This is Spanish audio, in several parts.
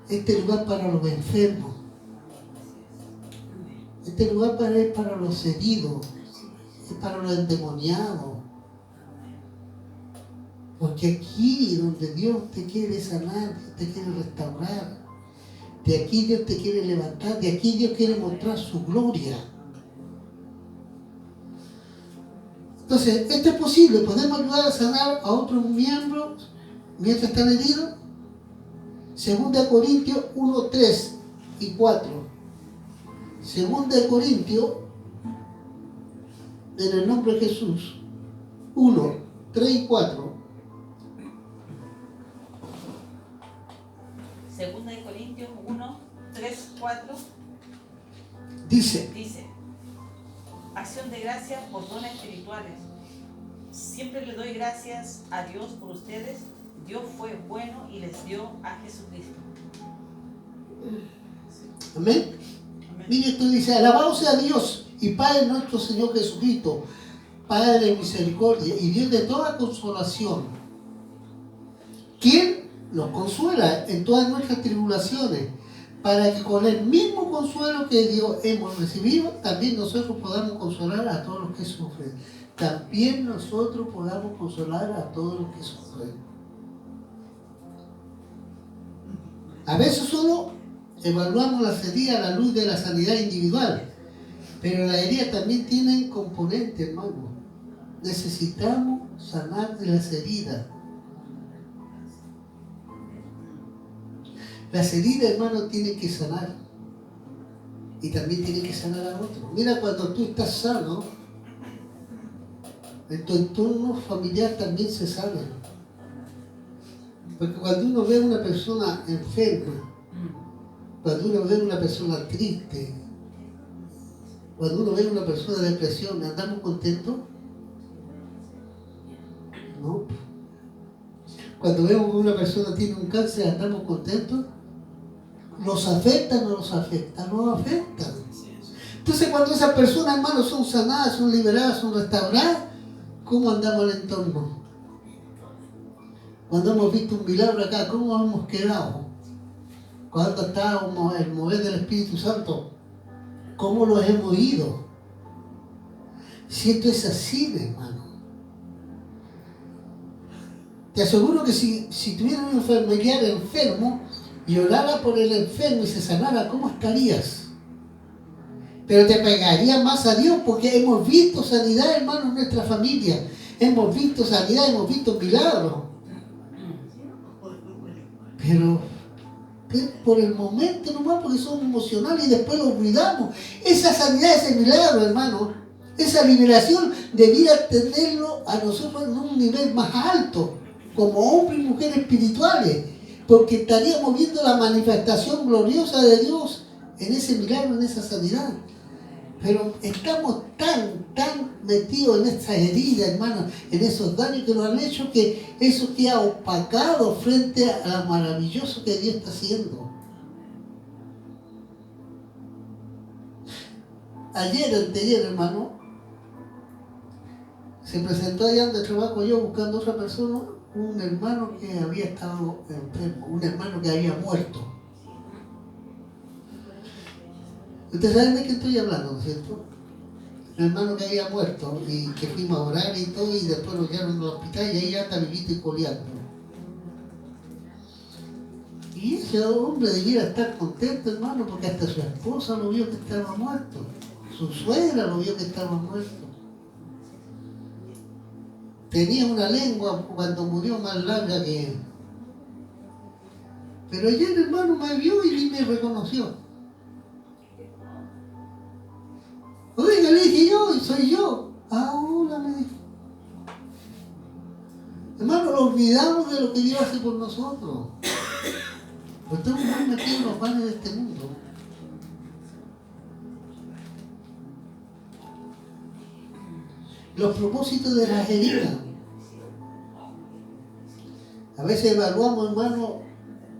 Este lugar para los enfermos. Este lugar es para los heridos. Es para los endemoniados. Porque aquí donde Dios te quiere sanar, Dios te quiere restaurar. De aquí Dios te quiere levantar. De aquí Dios quiere mostrar su gloria. Entonces, esto es posible. ¿Podemos ayudar a sanar a otros miembros mientras están heridos? 2 Corintios 1, 3 y 4. 2 Corintios, en el nombre de Jesús. 1, 3 y 4. 2 Corintios 1, 3, 4. Dice: acción de gracias por dones espirituales. Siempre le doy gracias a Dios por ustedes. Dios fue bueno y les dio a Jesucristo. Amén. Mire, esto dice: alabado sea Dios y Padre nuestro Señor Jesucristo, Padre de misericordia y Dios de toda consolación, quien nos consuela en todas nuestras tribulaciones, para que con el mismo consuelo que Dios hemos recibido, también nosotros podamos consolar a todos los que sufren. También nosotros podamos consolar a todos los que sufren. A veces solo evaluamos las heridas a la luz de la sanidad individual, pero las heridas también tienen componentes, hermano. Necesitamos sanar de las heridas. Las heridas, hermano, tienen que sanar. Y también tienen que sanar a otros. Mira, cuando tú estás sano, en tu entorno familiar también se sana. Porque cuando uno ve a una persona enferma, cuando uno ve a una persona triste, cuando uno ve a una persona en depresión, ¿andamos contentos? No. Cuando vemos que una persona tiene un cáncer, ¿andamos contentos? ¿Nos afecta o no nos afecta? Nos afecta. Entonces, cuando esas personas, hermanos, son sanadas, son liberadas, son restauradas, ¿cómo andamos al entorno? Cuando hemos visto un milagro acá, ¿cómo hemos quedado? Cuando estábamos en el mover del Espíritu Santo, ¿cómo los hemos ido? Si esto es así, hermano. Te aseguro que si tuviera un familiar enfermo y orara por el enfermo y se sanara, ¿cómo estarías? Pero te pegaría más a Dios, porque hemos visto sanidad, hermano, en nuestra familia. Hemos visto sanidad, hemos visto milagros. Pero por el momento nomás, porque somos emocionales y después lo olvidamos. Esa sanidad, ese milagro, hermano, esa liberación debiera tenerlo a nosotros en un nivel más alto, como hombres y mujeres espirituales, porque estaríamos viendo la manifestación gloriosa de Dios en ese milagro, en esa sanidad. Pero estamos tan metidos en esta herida, hermano, en esos daños que nos han hecho, que eso queda opacado frente a lo maravilloso que Dios está haciendo. Anteayer, hermano, se presentó allá donde trabajo yo buscando a otra persona, un hermano que había estado enfermo, un hermano que había muerto. Ustedes saben de qué estoy hablando, ¿no es cierto? Un hermano que había muerto y que fuimos a orar y todo, y después lo llevaron al hospital y ahí ya está vivito y coleando. Y ese hombre debiera estar contento, hermano, porque hasta su esposa lo vio que estaba muerto. Su suegra lo vio que estaba muerto. Tenía una lengua cuando murió más larga que él. Pero ayer, hermano, me vio y ni me reconoció. Oiga, le dije yo, y soy yo. Ah, hola, me dijo. Hermano, lo olvidamos de lo que Dios hace por nosotros. Porque estamos muy metidos en los panes de este mundo. Los propósitos de las heridas. A veces evaluamos, hermano,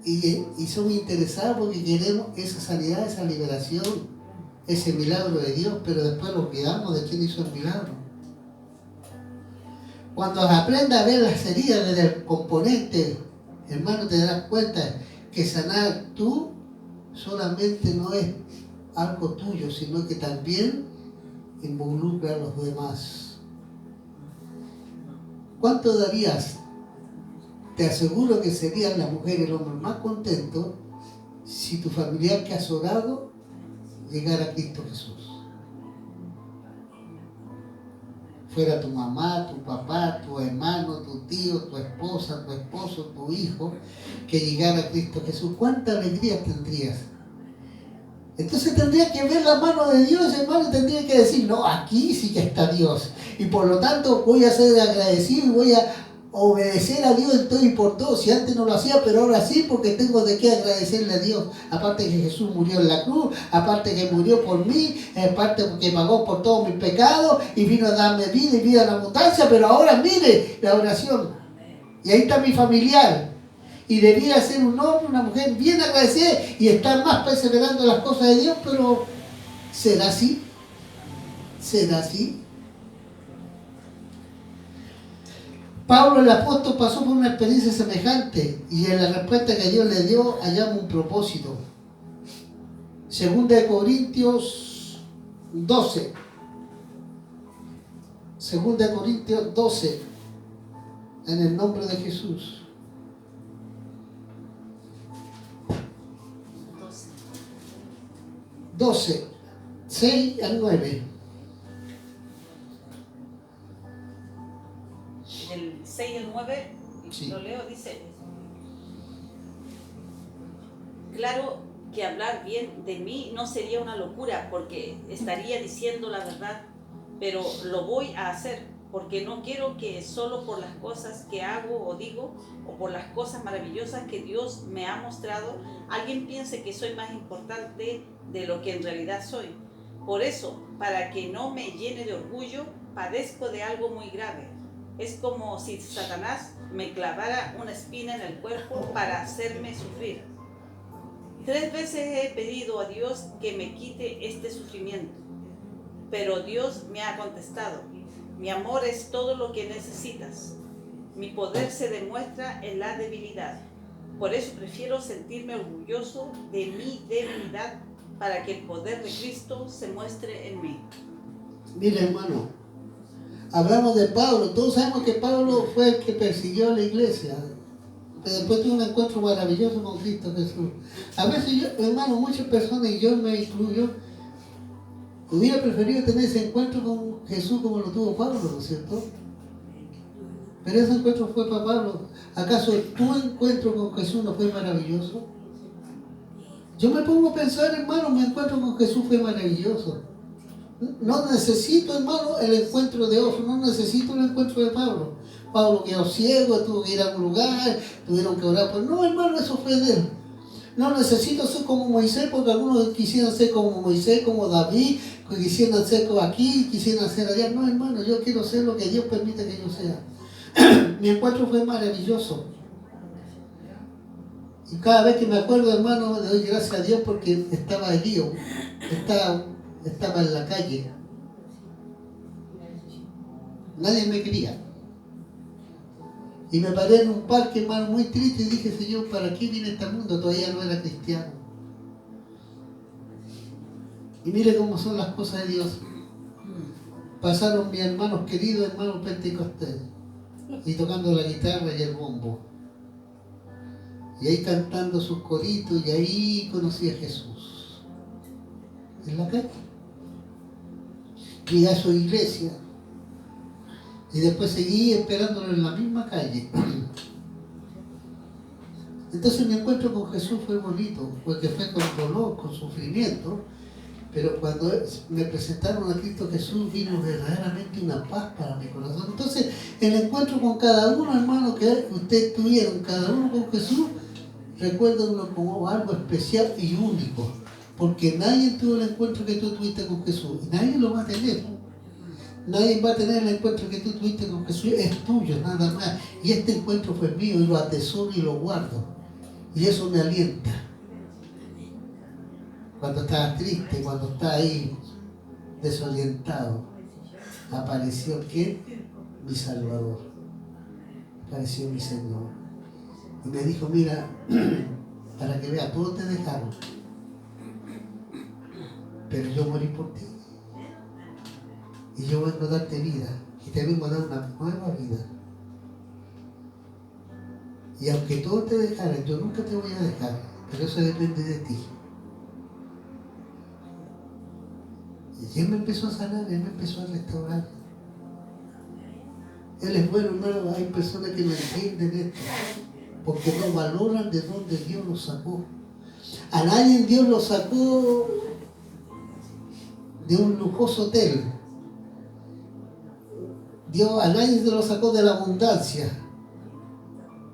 y somos interesados porque queremos esa sanidad, esa liberación, ese milagro de Dios, pero después nos olvidamos de quién hizo el milagro. Cuando aprendas a ver las heridas desde el componente, hermano, te darás cuenta que sanar tú solamente no es algo tuyo, sino que también involucra a los demás. ¿Cuánto darías? Te aseguro que serían la mujer y el hombre más contentos si tu familiar que has orado llegara a Cristo Jesús. Fuera tu mamá, tu papá, tu hermano, tu tío, tu esposa, tu esposo, tu hijo, que llegara a Cristo Jesús. ¿Cuánta alegría tendrías? Entonces tendrías que ver la mano de Dios, hermano, y tendrías que decir, no, aquí sí que está Dios. Y por lo tanto voy a ser agradecido y voy a obedecer a Dios en todo y por todo. Si antes no lo hacía, pero ahora sí, porque tengo de qué agradecerle a Dios. Aparte que Jesús murió en la cruz, aparte que murió por mí, aparte que pagó por todos mis pecados y vino a darme vida y vida en abundancia. Pero ahora mire la oración. Y ahí está mi familiar. Y debía ser un hombre, una mujer bien agradecida y estar más perseverando en las cosas de Dios, pero ¿será así? ¿Será así? Pablo el apóstol pasó por una experiencia semejante y en la respuesta que Dios le dio hallamos un propósito. Segunda de Corintios 12. Segunda de Corintios 12. En el nombre de Jesús. 12, 6 al 9. Del 6 al 9, Sí. lo leo, dice: claro que hablar bien de mí no sería una locura, porque estaría diciendo la verdad, pero lo voy a hacer, porque no quiero que solo por las cosas que hago o digo, o por las cosas maravillosas que Dios me ha mostrado, alguien piense que soy más importante de lo que en realidad soy. Por eso, para que no me llene de orgullo, padezco de algo muy grave. Es como si Satanás me clavara una espina en el cuerpo para hacerme sufrir. 3 veces he pedido a Dios que me quite este sufrimiento, pero Dios me ha contestado: mi amor es todo lo que necesitas. Mi poder se demuestra en la debilidad. Por eso prefiero sentirme orgulloso de mi debilidad, para que el poder de Cristo se muestre en mí. Mira, hermano, hablamos de Pablo. Todos sabemos que Pablo fue el que persiguió a la iglesia, pero después tuvo un encuentro maravilloso con Cristo Jesús. A veces yo, hermano, muchas personas, y yo me incluyo, hubiera preferido tener ese encuentro con Jesús como lo tuvo Pablo, ¿no es cierto? Pero ese encuentro fue para Pablo. ¿Acaso tu encuentro con Jesús no fue maravilloso? Yo me pongo a pensar, hermano, mi encuentro con Jesús fue maravilloso. No necesito, hermano, el encuentro de otro, no necesito el encuentro de Pablo. Pablo quedó ciego, tuvo que ir a un lugar, tuvieron que orar por... No, hermano, eso fue de él. No necesito ser como Moisés, porque algunos quisieran ser como Moisés, como David, quisieran ser como aquí, quisieran ser allá. No, hermano, yo quiero ser lo que Dios permite que yo sea. Mi encuentro fue maravilloso. Y cada vez que me acuerdo, hermano, le doy gracias a Dios porque estaba herido, estaba en la calle. Nadie me quería. Y me paré en un parque, hermano, muy triste y dije: Señor, ¿para qué viene este mundo? Todavía no era cristiano. Y mire cómo son las cosas de Dios. Pasaron mis hermanos queridos, hermanos pentecostales, y tocando la guitarra y el bombo. Y ahí cantando sus coritos, y ahí conocí a Jesús. En la calle. Llegué a su iglesia. Y después seguí esperándolo en la misma calle. Entonces mi encuentro con Jesús fue bonito, porque fue con dolor, con sufrimiento. Pero cuando me presentaron a Cristo Jesús, vino verdaderamente una paz para mi corazón. Entonces, el encuentro con cada uno, hermano, que ustedes tuvieron, cada uno con Jesús, recuérdenlo como algo especial y único. Porque nadie tuvo el encuentro que tú tuviste con Jesús. Y nadie lo va a tener. Nadie va a tener el encuentro que tú tuviste con Jesús. Es tuyo, nada más. Y este encuentro fue mío y lo atesoro y lo guardo. Y eso me alienta. Cuando estaba triste, cuando estaba ahí desorientado, apareció ¿quién? Mi Salvador. Apareció mi Señor. Y me dijo: mira, para que veas, todos te dejaron. Pero yo morí por ti. Y yo vengo a darte vida. Y te vengo a dar una nueva vida. Y aunque todos te dejaran, yo nunca te voy a dejar. Pero eso depende de ti. Y Él me empezó a sanar, Él me empezó a restaurar. Él es bueno, hermano. Hay personas que no entienden esto. Porque no valoran de dónde Dios los sacó. A nadie Dios los sacó de un lujoso hotel. Dios a nadie se lo sacó de la abundancia.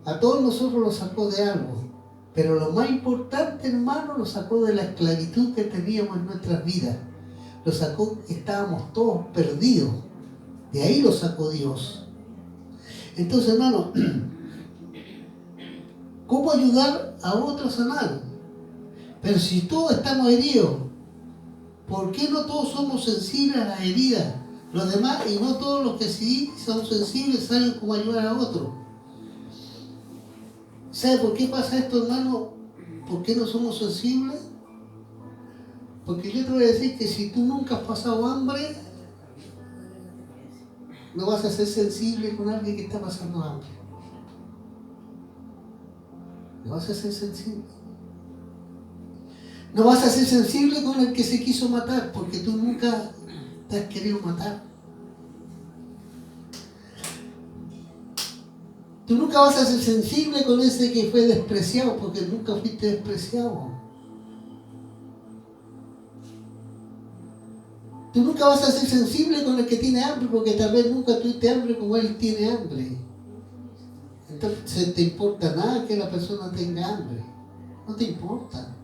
A todos nosotros lo sacó de algo. Pero lo más importante, hermano, lo sacó de la esclavitud que teníamos en nuestras vidas. Lo sacó, estábamos todos perdidos. De ahí lo sacó Dios. Entonces, hermano, ¿cómo ayudar a otros a sanar? Pero si todos estamos heridos, ¿por qué no todos somos sensibles a las heridas? Los demás, y no todos los que sí son sensibles saben cómo ayudar a otros. ¿Sabe por qué pasa esto, hermano? ¿Por qué no somos sensibles? Porque yo te voy a decir que si tú nunca has pasado hambre, no vas a ser sensible con alguien que está pasando hambre. No vas a ser sensible. No vas a ser sensible con el que se quiso matar, porque tú nunca te has querido matar. Tú nunca vas a ser sensible con ese que fue despreciado, porque nunca fuiste despreciado. Tú nunca vas a ser sensible con el que tiene hambre, porque tal vez nunca tuviste hambre como él tiene hambre. Entonces, ¿te importa nada que la persona tenga hambre? No te importa.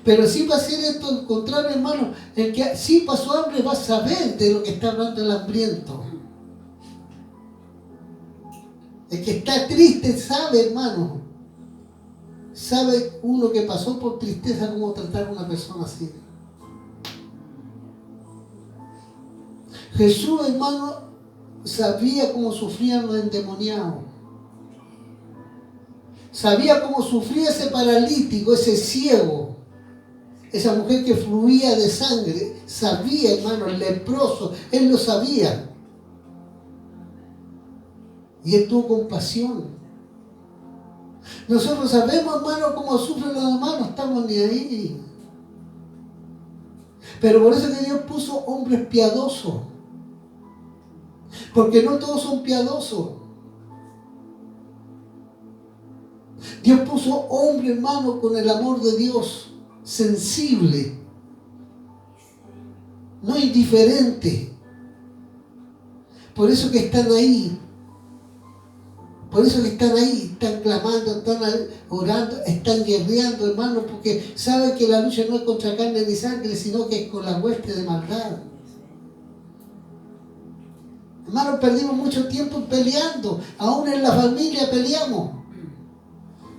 Pero sí va a ser esto al contrario, hermano. El que sí pasó hambre va a saber de lo que está hablando el hambriento. El que está triste sabe, hermano. Sabe uno que pasó por tristeza cómo tratar a una persona así. Jesús, hermano, sabía cómo sufrían los endemoniados. Sabía cómo sufría ese paralítico, ese ciego. Esa mujer que fluía de sangre. Sabía, hermano, el leproso. Él lo sabía. Y él tuvo compasión. Nosotros sabemos, hermano, cómo sufren los demás. No estamos ni ahí. Pero por eso que Dios puso hombres piadosos. Porque no todos son piadosos. Dios puso hombre, hermano, con el amor de Dios, sensible, no indiferente. Por eso que están ahí. Por eso que están ahí, están clamando, están orando, están guerreando, hermano, porque saben que la lucha no es contra carne ni sangre, sino que es con la hueste de maldad. Hermano, perdimos mucho tiempo peleando, aún en la familia peleamos.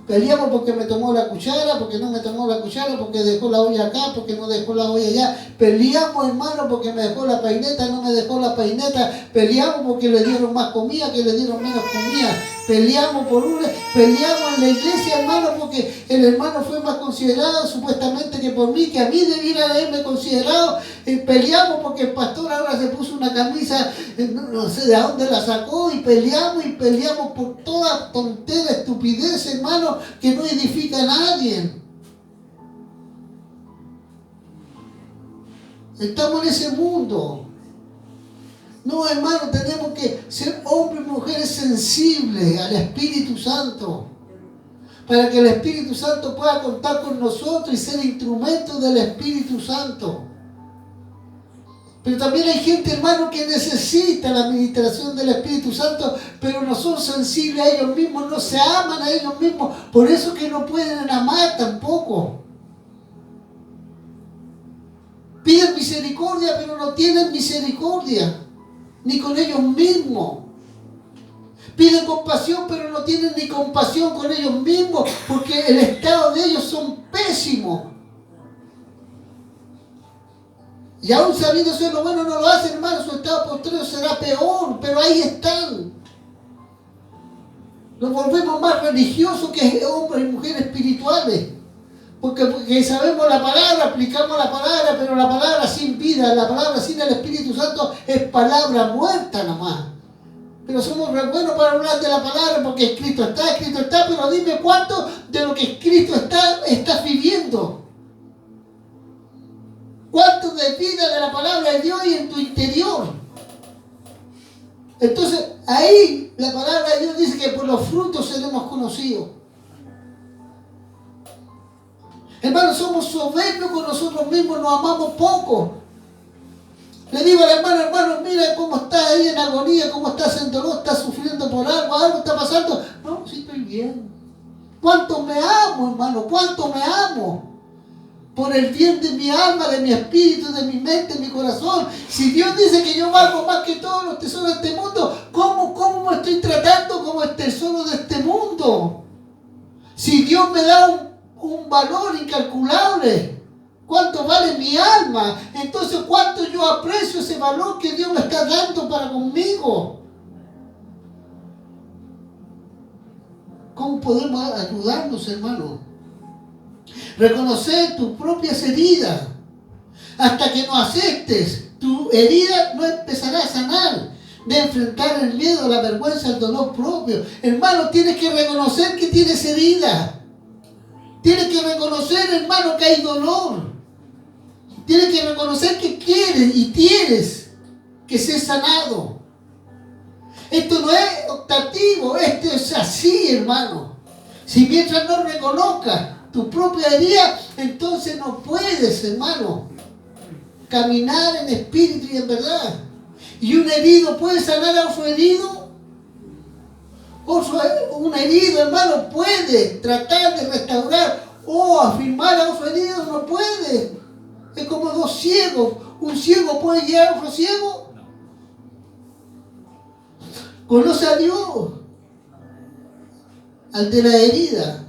Peleamos porque me tomó la cuchara, porque no me tomó la cuchara, porque dejó la olla acá, porque no dejó la olla allá. Peleamos, hermano, porque me dejó la peineta, no me dejó la peineta. Peleamos porque le dieron más comida, que le dieron menos comida. Peleamos peleamos en la iglesia, hermano, porque el hermano fue más considerado supuestamente que por mí, que a mí debiera haberme considerado. Peleamos porque el pastor ahora se puso una camisa, no sé de dónde la sacó, y peleamos por toda tontera, estupidez, hermano, que no edifica a nadie. Estamos en ese mundo. No, hermano, tenemos que ser hombres y mujeres sensibles al Espíritu Santo, para que el Espíritu Santo pueda contar con nosotros y ser instrumentos del Espíritu Santo. Pero también hay gente, hermano, que necesita la administración del Espíritu Santo, pero no son sensibles a ellos mismos, no se aman a ellos mismos, por eso que no pueden amar tampoco. Piden misericordia, pero no tienen misericordia, ni con ellos mismos. Piden compasión, pero no tienen ni compasión con ellos mismos, porque el estado de ellos son pésimos. Y aún sabiendo ser lo bueno no lo hacen, hermano, su estado postrero será peor, pero ahí están. Nos volvemos más religiosos que hombres y mujeres espirituales. Porque sabemos la palabra, aplicamos la palabra, pero la palabra sin vida, la palabra sin el Espíritu Santo es palabra muerta nomás. Pero somos re buenos para hablar de la palabra porque escrito está, pero dime cuánto de lo que escrito estás viviendo. ¿Cuánto de vida de la palabra de Dios hay en tu interior? Entonces, ahí la palabra de Dios dice que por los frutos seremos conocidos. Hermanos, somos soberbios con nosotros mismos, nos amamos poco. Le digo al hermano, mira cómo estás ahí en agonía, cómo estás en dolor, estás sufriendo por algo está pasando. No, sí estoy bien. ¿Cuánto me amo, hermano? ¿Cuánto me amo? Por el bien de mi alma, de mi espíritu, de mi mente, de mi corazón. Si Dios dice que yo valgo más que todos los tesoros de este mundo, ¿cómo me estoy tratando como el tesoro de este mundo? Si Dios me da un valor incalculable, ¿cuánto vale mi alma? Entonces, ¿cuánto yo aprecio ese valor que Dios me está dando para conmigo? ¿Cómo podemos ayudarnos, hermano? Reconocer tus propias heridas. Hasta que no aceptes tu herida, no empezará a sanar. De enfrentar el miedo, la vergüenza, el dolor propio. Hermano, tienes que reconocer que tienes herida. Tienes que reconocer, hermano, que hay dolor. Tienes que reconocer que quieres y tienes que ser sanado. Esto no es optativo, esto es así, hermano. Si mientras no reconozcas tu propia herida, entonces no puedes, hermano, caminar en espíritu y en verdad. Y un herido puede sanar a otro herido. Un herido, hermano, puede tratar de restaurar o afirmar a otro herido, no puede. Es como dos ciegos. ¿Un ciego puede guiar a otro ciego? Conoce a Dios, al de la herida.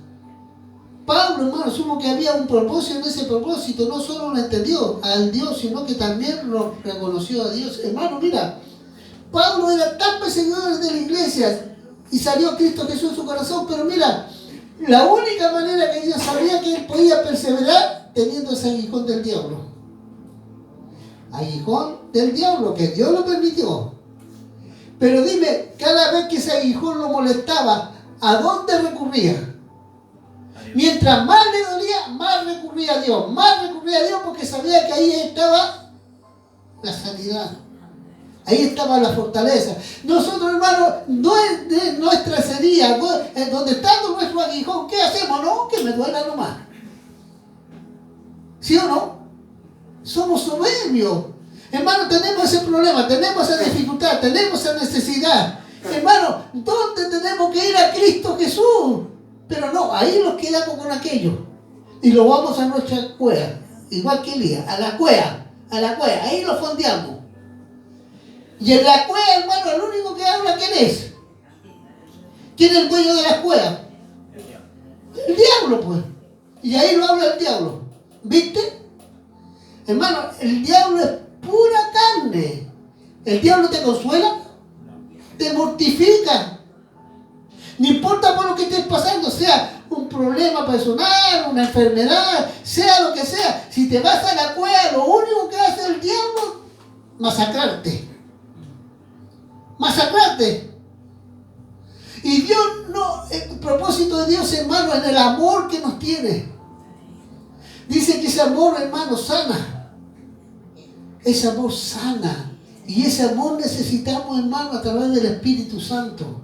Pablo, hermano, supo que había un propósito en ese propósito. No solo lo entendió al Dios, sino que también lo reconoció a Dios. Hermano, mira, Pablo era tan perseguidor de la iglesia y salió Cristo Jesús en su corazón, pero mira, la única manera que Dios sabía que él podía perseverar teniendo ese aguijón del diablo. Aguijón del diablo, que Dios lo permitió. Pero dime, cada vez que ese aguijón lo molestaba, ¿a dónde recurría? Mientras más le dolía, más recurría a Dios. Más recurría a Dios porque sabía que ahí estaba la sanidad. Ahí estaba la fortaleza. Nosotros, hermanos, no es de nuestras heridas, donde está nuestro aguijón, ¿qué hacemos? No, que me duela nomás. ¿Sí o no? Somos soberbios. Hermano, tenemos ese problema, tenemos esa dificultad, tenemos esa necesidad. Hermano, ¿dónde tenemos que ir? A Cristo Jesús. Pero no, ahí nos quedamos con aquello. Y lo vamos a nuestra cueva. Igual que Elías, a la cueva. Ahí lo fondeamos. Y en la cueva, hermano, el único que habla, ¿quién es? ¿Quién es el dueño de la cueva? El diablo, pues. Y ahí lo habla el diablo. ¿Viste? Hermano, el diablo es pura carne. ¿El diablo te consuela? Te mortifica. No importa por lo que estés pasando, sea un problema personal, una enfermedad, sea lo que sea. Si te vas a la cueva, lo único que hace el diablo, masacrarte. Y Dios no, el propósito de Dios, hermano, en el amor que nos tiene. Dice que ese amor, hermano, sana. Ese amor sana. Y ese amor necesitamos, hermano, a través del Espíritu Santo.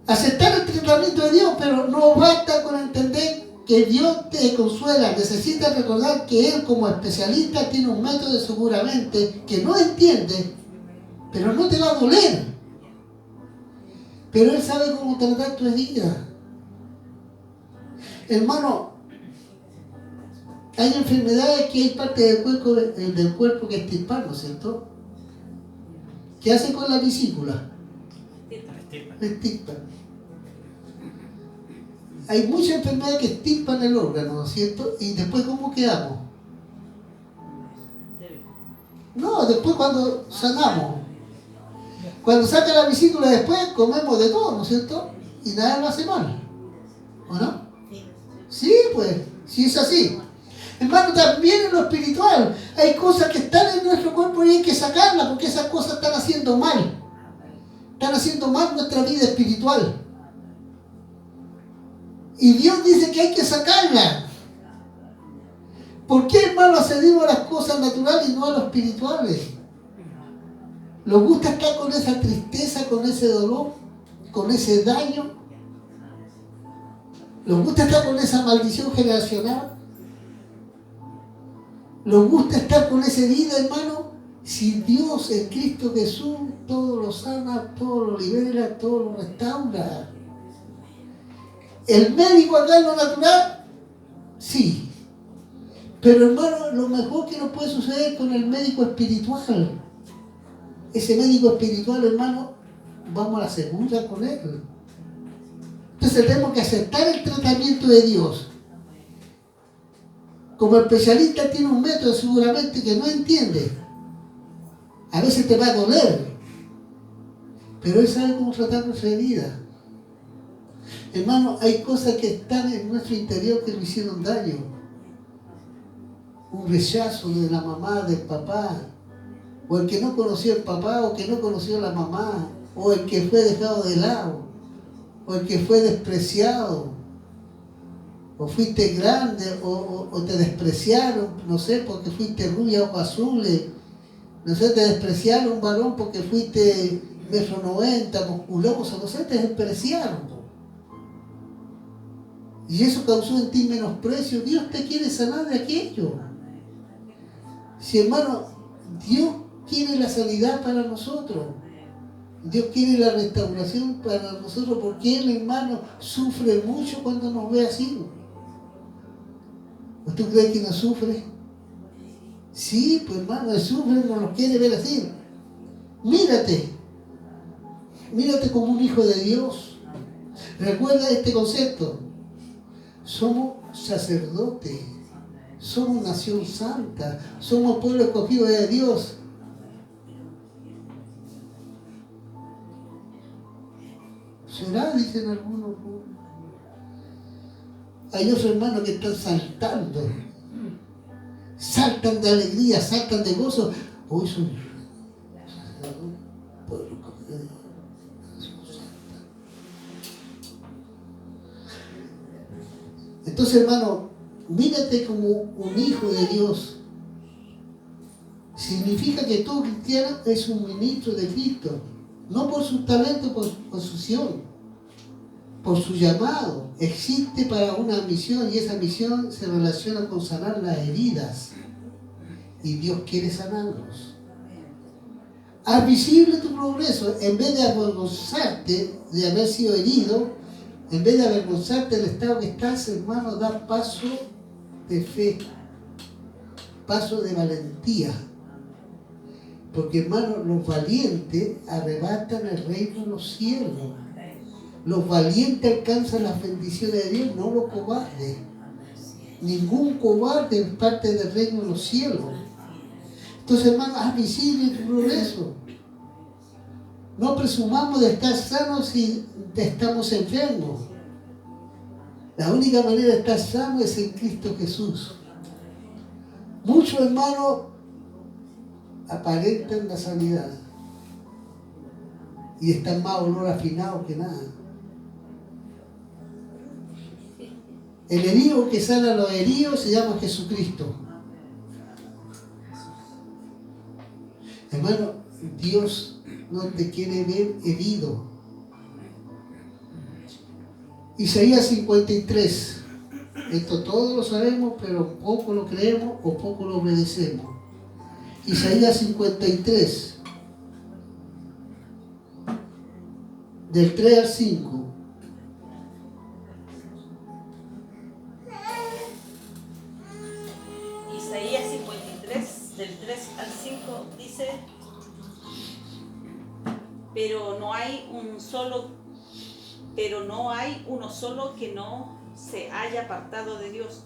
Aceptar el tratamiento de Dios, pero no basta con entender que Dios te consuela. Necesitas recordar que Él, como especialista, tiene un método seguramente que no entiende, pero no te va a doler. Pero Él sabe cómo tratar tu herida. Hermano, hay enfermedades que hay parte del cuerpo que es timpano, ¿no es cierto? ¿Qué hace con la vesícula? Estirpan. Hay muchas enfermedades que estirpan el órgano, ¿no es cierto? Y después, ¿cómo quedamos? No, después cuando sanamos. Cuando saca la vesícula después, comemos de todo, ¿no es cierto? Y nada lo hace mal. ¿O no? pues, sí es así. Hermano, también en lo espiritual hay cosas que están en nuestro cuerpo y hay que sacarlas porque esas cosas están haciendo mal. Están haciendo mal nuestra vida espiritual. Y Dios dice que hay que sacarlas. ¿Por qué, hermano, accedimos a las cosas naturales y no a lo espirituales? ¿Nos gusta estar con esa tristeza, con ese dolor, con ese daño? ¿Nos gusta estar con esa maldición generacional? ¿Nos gusta estar con esa vida, hermano? Si Dios en Cristo Jesús todo lo sana, todo lo libera, todo lo restaura. ¿El médico acá en lo natural? Sí. Pero, hermano, lo mejor que nos puede suceder con el médico espiritual. Ese médico espiritual, hermano, vamos a la segunda con él. Entonces tenemos que aceptar el tratamiento de Dios. Como especialista tiene un método seguramente que no entiende. A veces te va a doler. Pero él sabe cómo tratar nuestra herida. Hermano, hay cosas que están en nuestro interior que nos hicieron daño. Un rechazo de la mamá, del papá. O el que no conoció al papá, o que no conoció a la mamá. O el que fue dejado de lado. O el que fue despreciado. O fuiste grande, o te despreciaron, no sé, porque fuiste rubia, ojos azules. No sé, te despreciaron, varón, porque fuiste 1,90 m, musculoso, no sé, te despreciaron. Y eso causó en ti menosprecio. Dios te quiere sanar de aquello. Si, hermano, Dios quiere la sanidad para nosotros. Dios quiere la restauración para nosotros, porque Él, hermano, sufre mucho cuando nos ve así. ¿O tú crees que no sufre? Sí, pues, hermano, Él sufre, no nos quiere ver así. Mírate como un hijo de Dios. Recuerda este concepto. Somos sacerdotes, somos nación santa, somos pueblo escogido de Dios. ¿Será? Dicen algunos. Hay otros hermanos que están saltando. Saltan de alegría, saltan de gozo. Hoy soy pueblo escogido de Dios. Entonces, hermano, mírate como un hijo de Dios. Significa que todo cristiano es un ministro de Cristo. No por su talento, por su posición, por su llamado. Existe para una misión y esa misión se relaciona con sanar las heridas. Y Dios quiere sanarnos. Haz visible tu progreso. En vez de avergonzarte de haber sido herido, en vez de avergonzarte del estado que estás, hermano, da paso de fe, paso de valentía. Porque, hermano, los valientes arrebatan el reino de los cielos. Los valientes alcanzan las bendiciones de Dios, no los cobardes. Ningún cobarde es parte del reino de los cielos. Entonces, hermano, haz visible tu progreso. No presumamos de estar sanos si estamos enfermos. La única manera de estar sano es en Cristo Jesús. Muchos hermanos aparentan la sanidad y están más olor afinado que nada. El herido que sana a los heridos se llama Jesucristo. Hermano, Dios no te quiere ver herido. Isaías 53. Esto todos lo sabemos, pero poco lo creemos o poco lo obedecemos. Isaías 53, del 3 al 5. Isaías 53, del 3 al 5 dice: pero no hay uno solo que no se haya apartado de Dios.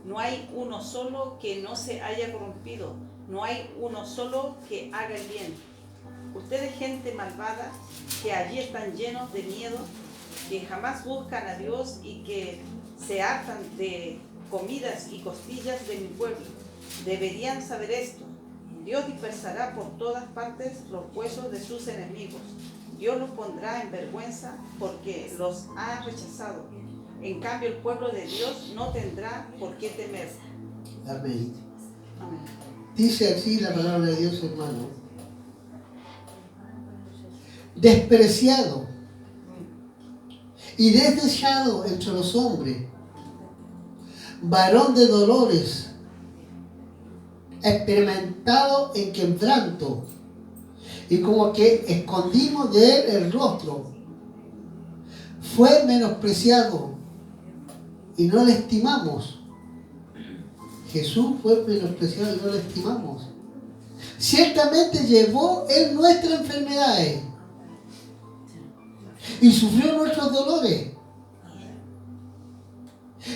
No hay uno solo que no se haya corrompido. No hay uno solo que haga el bien. Ustedes, gente malvada, que allí están llenos de miedo, que jamás buscan a Dios y que se hartan de comidas y costillas de mi pueblo. Deberían saber esto. Dios dispersará por todas partes los huesos de sus enemigos. Dios los pondrá en vergüenza porque los ha rechazado. En cambio, el pueblo de Dios no tendrá por qué temer. Amén. Amén. Dice así la palabra de Dios, hermano. Despreciado y desdeñado entre los hombres, varón de dolores, experimentado en quebranto, y como que escondimos de él el rostro. Fue menospreciado y no le estimamos. Jesús fue menospreciado y no le estimamos. Ciertamente llevó él nuestras enfermedades y sufrió nuestros dolores.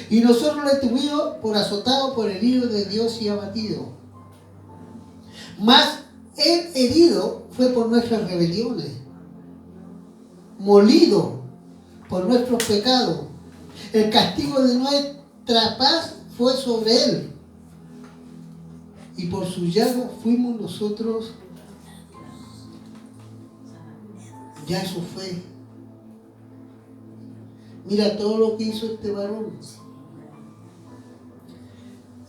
Y nosotros le tuvimos por azotado, por herido de Dios y abatido. Mas él herido fue por nuestras rebeliones, molido por nuestros pecados. El castigo de nuestra paz fue sobre él, y por su llaga fuimos nosotros. Ya eso fue. Mira todo lo que hizo este varón.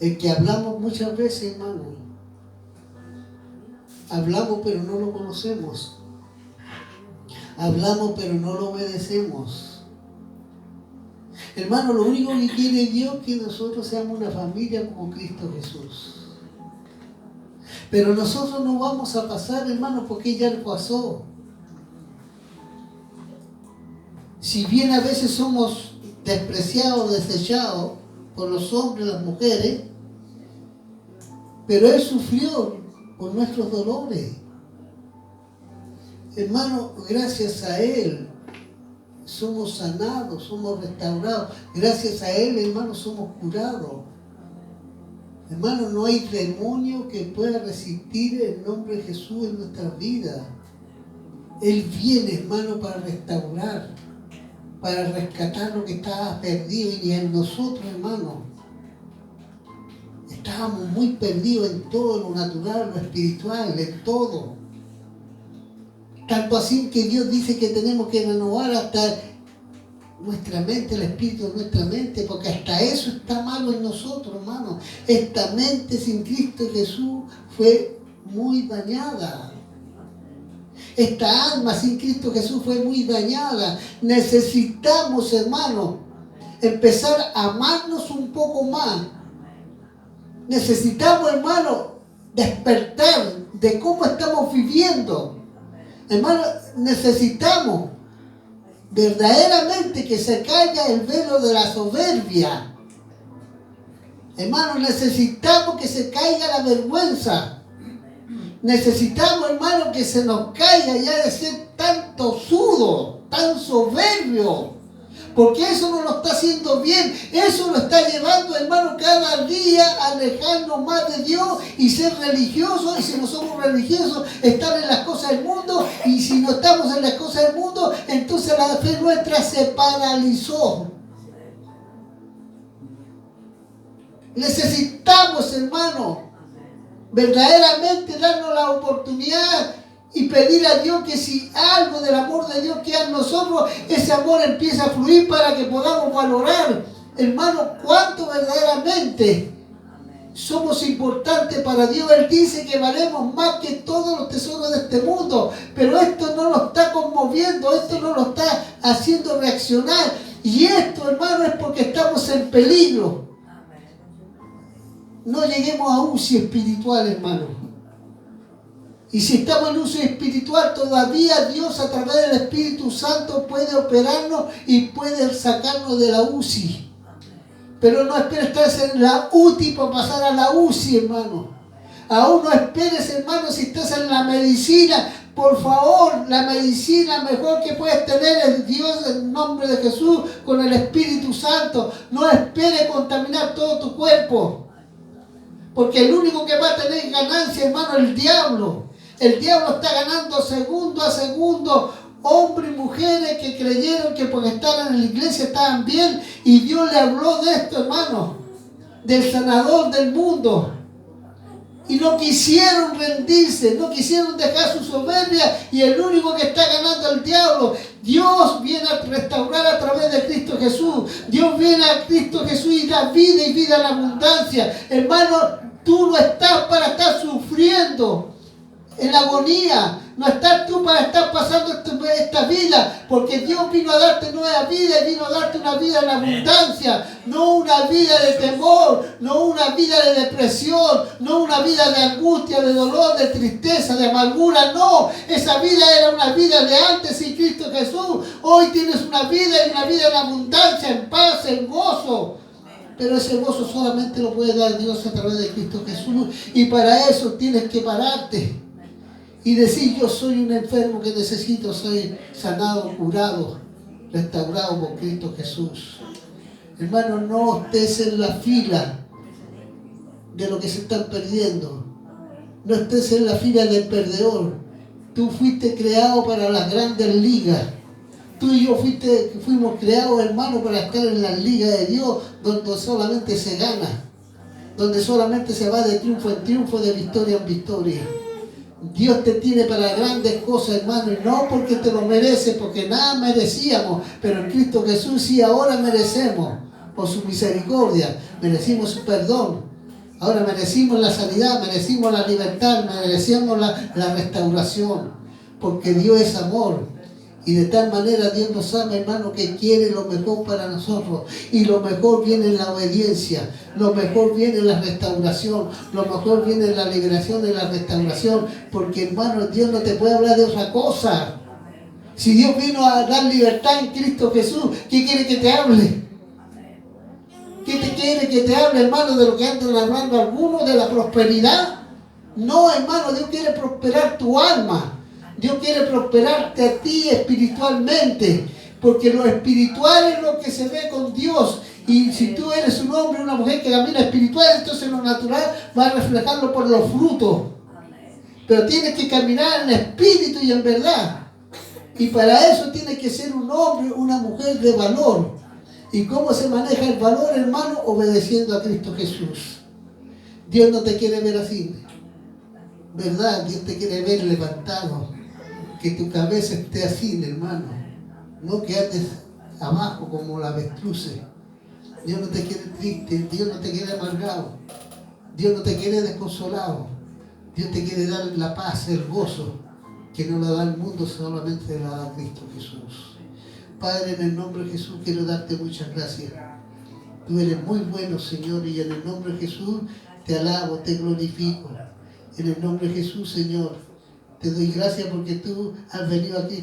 El que hablamos muchas veces, hermano. Hablamos pero no lo conocemos. Hablamos pero no lo obedecemos. Hermano, lo único que quiere Dios es que nosotros seamos una familia como Cristo Jesús. Pero nosotros no vamos a pasar, hermano, porque ya lo pasó. Si bien a veces somos despreciados, desechados por los hombres y las mujeres, pero Él sufrió por nuestros dolores. Hermano, gracias a Él somos sanados, somos restaurados. Gracias a Él, hermano, somos curados. Hermano, no hay demonio que pueda resistir el nombre de Jesús en nuestras vidas. Él viene, hermano, para restaurar, para rescatar lo que estaba perdido. Y en nosotros, hermano, estábamos muy perdidos en todo lo natural, lo espiritual, en todo. Tanto así que Dios dice que tenemos que renovar hasta nuestra mente, el espíritu de nuestra mente, porque hasta eso está malo en nosotros, hermano. Esta mente sin Cristo Jesús fue muy dañada. Esta alma sin Cristo Jesús fue muy dañada. Necesitamos, hermano, empezar a amarnos un poco más. Necesitamos, hermano, despertar de cómo estamos viviendo. Hermano, necesitamos verdaderamente que se caiga el velo de la soberbia. Hermano, necesitamos que se caiga la vergüenza. Necesitamos, hermano, que se nos caiga ya de ser tan tosudo, tan soberbio. Porque eso no lo está haciendo bien. Eso lo está llevando, hermano, cada día a alejarnos más de Dios y ser religiosos. Y si no somos religiosos, estar en las cosas del mundo. Y si no estamos en las cosas del mundo, entonces la fe nuestra se paralizó. Necesitamos, hermano, verdaderamente darnos la oportunidad y pedir a Dios que si algo del amor de Dios queda en nosotros, ese amor empieza a fluir para que podamos valorar, hermano, cuánto verdaderamente somos importantes para Dios. Él dice que valemos más que todos los tesoros de este mundo, pero esto no lo está conmoviendo, esto no lo está haciendo reaccionar. Y esto, hermano, es porque estamos en peligro. No lleguemos a UCI espiritual, hermano. Y si estamos en uso espiritual, todavía Dios a través del Espíritu Santo puede operarnos y puede sacarnos de la UCI. Pero no esperes estar en la UTI para pasar a la UCI, hermano. Aún no esperes, hermano, si estás en la medicina. Por favor, la medicina mejor que puedes tener es Dios en nombre de Jesús con el Espíritu Santo. No esperes contaminar todo tu cuerpo. Porque el único que va a tener ganancia, hermano, es el diablo. El diablo está ganando segundo a segundo hombres y mujeres que creyeron que por estar en la iglesia estaban bien, y Dios le habló de esto, hermano, del sanador del mundo. Y no quisieron rendirse, no quisieron dejar su soberbia, y el único que está ganando al diablo. Dios viene a restaurar a través de Cristo Jesús. Dios viene a Cristo Jesús y da vida, y vida en abundancia. Hermano, tú no estás para estar sufriendo en la agonía. No estás tú para estar pasando esta vida, porque Dios vino a darte nueva vida y vino a darte una vida en abundancia, no una vida de temor, no una vida de depresión, no una vida de angustia, de dolor, de tristeza, de amargura. No, esa vida era una vida de antes sin Cristo Jesús. Hoy tienes una vida, y una vida en abundancia, en paz, en gozo. Pero ese gozo solamente lo puede dar Dios a través de Cristo Jesús, y para eso tienes que pararte y decir: yo soy un enfermo que necesito ser sanado, curado, restaurado por Cristo Jesús. Hermano, no estés en la fila de lo que se están perdiendo. No estés en la fila del perdedor. Tú fuiste creado para las grandes ligas. Tú y yo fuimos creados, hermano, para estar en las ligas de Dios, donde solamente se gana, donde solamente se va de triunfo en triunfo, de victoria en victoria. Dios te tiene para grandes cosas, hermano, y no porque te lo mereces, porque nada merecíamos, pero en Cristo Jesús sí ahora merecemos, por su misericordia, merecimos su perdón. Ahora merecimos la sanidad, merecimos la libertad, merecemos la restauración, porque Dios es amor. Y de tal manera Dios nos ama, hermano, que quiere lo mejor para nosotros. Y lo mejor viene en la obediencia, lo mejor viene en la restauración, lo mejor viene en la liberación, en la restauración. Porque, hermano, Dios no te puede hablar de otra cosa. Si Dios vino a dar libertad en Cristo Jesús, ¿qué quiere que te hable? ¿Qué te quiere que te hable, hermano, de lo que andan hablando algunos, de la prosperidad? No, hermano, Dios quiere prosperar tu alma. Dios quiere prosperarte a ti espiritualmente, porque lo espiritual es lo que se ve con Dios. Y si tú eres un hombre o una mujer que camina espiritual, entonces lo natural va a reflejarlo por los frutos. Pero tienes que caminar en espíritu y en verdad. Y para eso tienes que ser un hombre o una mujer de valor. ¿Y cómo se maneja el valor, hermano? Obedeciendo a Cristo Jesús. Dios no te quiere ver así, ¿verdad? Dios te quiere ver levantado. Que tu cabeza esté así, hermano. No que andes abajo como la avestruz. Dios no te quiere triste. Dios no te quiere amargado. Dios no te quiere desconsolado. Dios te quiere dar la paz, el gozo, que no la da el mundo, solamente la da Cristo Jesús. Padre, en el nombre de Jesús quiero darte muchas gracias. Tú eres muy bueno, Señor, y en el nombre de Jesús te alabo, te glorifico. En el nombre de Jesús, Señor, te doy gracias porque tú has venido aquí